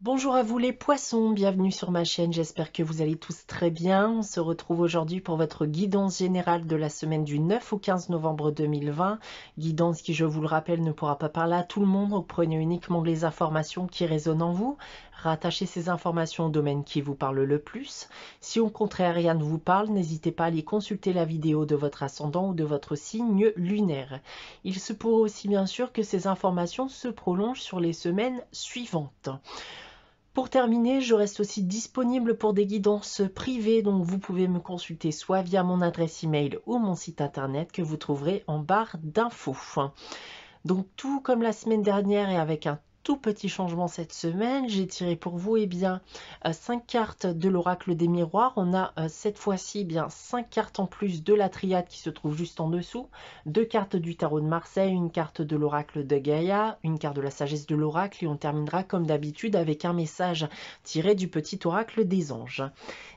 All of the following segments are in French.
Bonjour à vous les poissons, bienvenue sur ma chaîne, j'espère que vous allez tous très bien. On se retrouve aujourd'hui pour votre guidance générale de la semaine du 9 au 15 novembre 2020. Guidance qui, je vous le rappelle, ne pourra pas parler à tout le monde, donc prenez uniquement les informations qui résonnent en vous. Rattachez ces informations au domaine qui vous parle le plus. Si au contraire rien ne vous parle, n'hésitez pas à aller consulter la vidéo de votre ascendant ou de votre signe lunaire. Il se pourrait aussi bien sûr que ces informations se prolongent sur les semaines suivantes. Pour terminer, je reste aussi disponible pour des guidances privées, donc vous pouvez me consulter soit via mon adresse email ou mon site internet que vous trouverez en barre d'infos. Donc tout comme la semaine dernière et avec un tout petit changement cette semaine, j'ai tiré pour vous 5 cartes de l'oracle des miroirs. On a cette fois-ci 5 cartes en plus de la triade qui se trouve juste en dessous, 2 cartes du tarot de Marseille, une carte de l'oracle de Gaïa, une carte de la sagesse de l'oracle et on terminera comme d'habitude avec un message tiré du petit oracle des anges.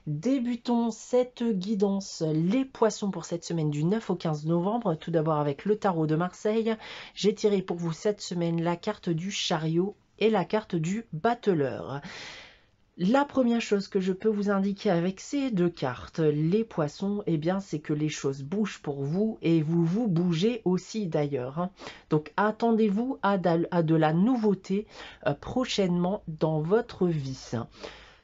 Débutons cette guidance les poissons pour cette semaine du 9 au 15 novembre. Tout d'abord avec le tarot de Marseille. J'ai tiré pour vous cette semaine la carte du chariot et la carte du battleur. La première chose que je peux vous indiquer avec ces deux cartes, les poissons, c'est que les choses bougent pour vous et vous bougez aussi d'ailleurs. Donc attendez-vous à de la nouveauté prochainement dans votre vie.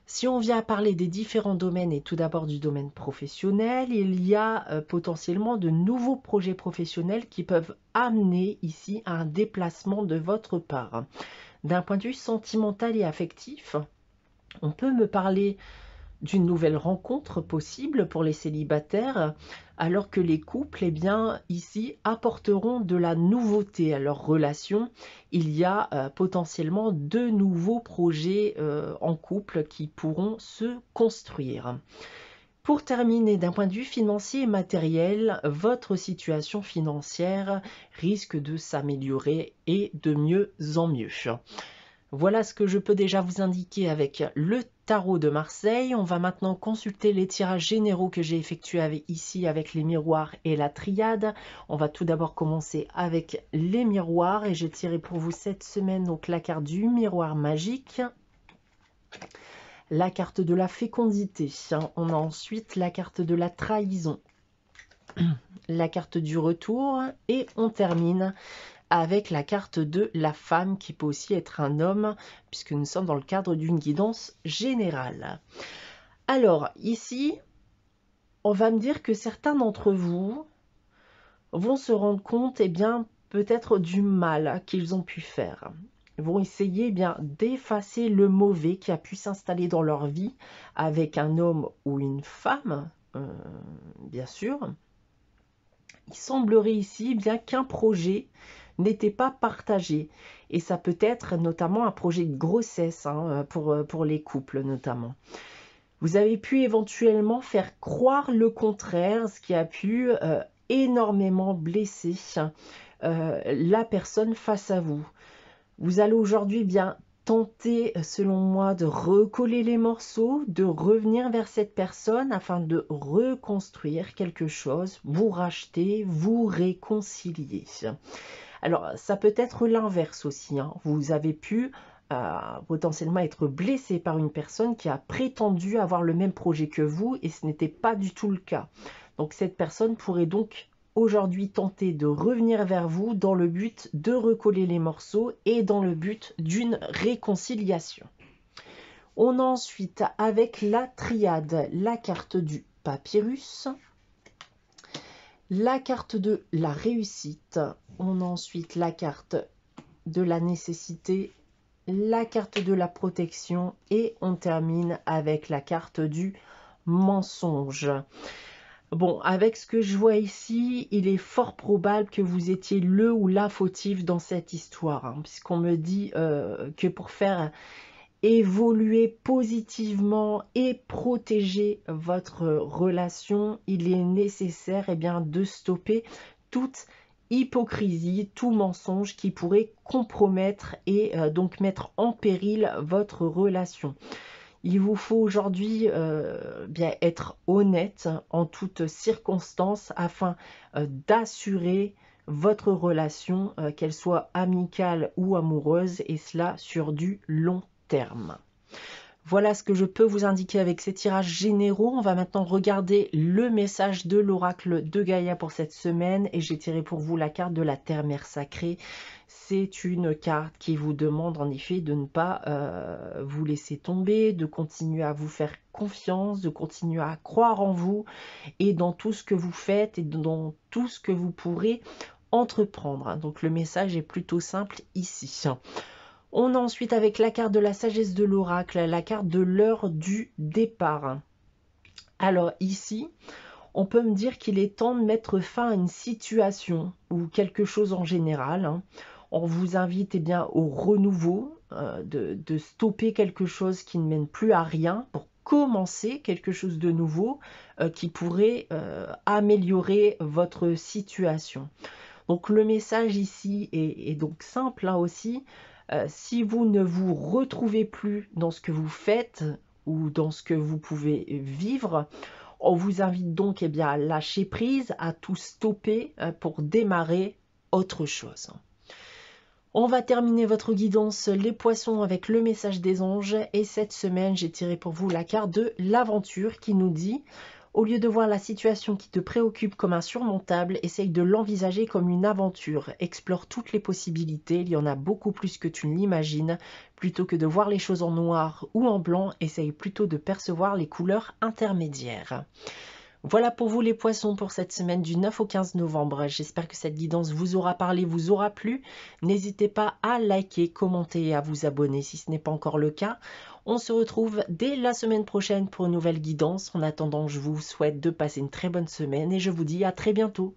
Si on vient à parler des différents domaines et tout d'abord du domaine professionnel, il y a potentiellement de nouveaux projets professionnels qui peuvent amener ici à un déplacement de votre part. D'un point de vue sentimental et affectif, on peut me parler d'une nouvelle rencontre possible pour les célibataires, alors que les couples, ici, apporteront de la nouveauté à leur relation. Il y a potentiellement de nouveaux projets en couple qui pourront se construire. Pour terminer, d'un point de vue financier et matériel, votre situation financière risque de s'améliorer et de mieux en mieux. Voilà ce que je peux déjà vous indiquer avec le tarot de Marseille. On va maintenant consulter les tirages généraux que j'ai effectués ici avec les miroirs et la triade. On va tout d'abord commencer avec les miroirs et j'ai tiré pour vous cette semaine donc la carte du miroir magique, la carte de la fécondité. On a ensuite la carte de la trahison, la carte du retour et on termine avec la carte de la femme qui peut aussi être un homme puisque nous sommes dans le cadre d'une guidance générale. Alors ici, on va me dire que certains d'entre vous vont se rendre compte peut-être du mal qu'ils ont pu faire. Ils vont essayer d'effacer le mauvais qui a pu s'installer dans leur vie avec un homme ou une femme, bien sûr. Il semblerait ici qu'un projet n'était pas partagé. Et ça peut être notamment un projet de grossesse pour les couples notamment. Vous avez pu éventuellement faire croire le contraire, ce qui a pu énormément blesser la personne face à vous. Vous allez aujourd'hui tenter, selon moi, de recoller les morceaux, de revenir vers cette personne afin de reconstruire quelque chose, vous racheter, vous réconcilier. Alors, ça peut être l'inverse aussi. Vous avez pu potentiellement être blessé par une personne qui a prétendu avoir le même projet que vous et ce n'était pas du tout le cas. Donc, cette personne pourrait donc aujourd'hui tenter de revenir vers vous dans le but de recoller les morceaux et dans le but d'une réconciliation. On a ensuite avec la triade la carte du papyrus, la carte de la réussite, on a ensuite la carte de la nécessité, la carte de la protection et on termine avec la carte du mensonge. Bon, avec ce que je vois ici, il est fort probable que vous étiez le ou la fautif dans cette histoire, puisqu'on me dit que pour faire évoluer positivement et protéger votre relation, il est nécessaire de stopper toute hypocrisie, tout mensonge qui pourrait compromettre et donc mettre en péril votre relation. Il vous faut aujourd'hui être honnête en toutes circonstances afin d'assurer votre relation, qu'elle soit amicale ou amoureuse, et cela sur du long terme. Voilà ce que je peux vous indiquer avec ces tirages généraux. On va maintenant regarder le message de l'oracle de Gaïa pour cette semaine. Et j'ai tiré pour vous la carte de la Terre-Mère Sacrée. C'est une carte qui vous demande en effet de ne pas vous laisser tomber, de continuer à vous faire confiance, de continuer à croire en vous et dans tout ce que vous faites et dans tout ce que vous pourrez entreprendre. Donc le message est plutôt simple ici. On a ensuite avec la carte de la sagesse de l'oracle, la carte de l'heure du départ. Alors ici, on peut me dire qu'il est temps de mettre fin à une situation ou quelque chose en général. On vous invite bien au renouveau, de stopper quelque chose qui ne mène plus à rien pour commencer quelque chose de nouveau qui pourrait améliorer votre situation. Donc le message ici est donc simple aussi. Si vous ne vous retrouvez plus dans ce que vous faites ou dans ce que vous pouvez vivre, on vous invite donc à lâcher prise, à tout stopper pour démarrer autre chose. On va terminer votre guidance les poissons avec le message des anges et cette semaine j'ai tiré pour vous la carte de l'aventure qui nous dit: au lieu de voir la situation qui te préoccupe comme insurmontable, essaye de l'envisager comme une aventure. Explore toutes les possibilités, il y en a beaucoup plus que tu ne l'imagines. Plutôt que de voir les choses en noir ou en blanc, essaye plutôt de percevoir les couleurs intermédiaires. Voilà pour vous les poissons pour cette semaine du 9 au 15 novembre. J'espère que cette guidance vous aura parlé, vous aura plu. N'hésitez pas à liker, commenter et à vous abonner si ce n'est pas encore le cas. On se retrouve dès la semaine prochaine pour une nouvelle guidance. En attendant, je vous souhaite de passer une très bonne semaine et je vous dis à très bientôt.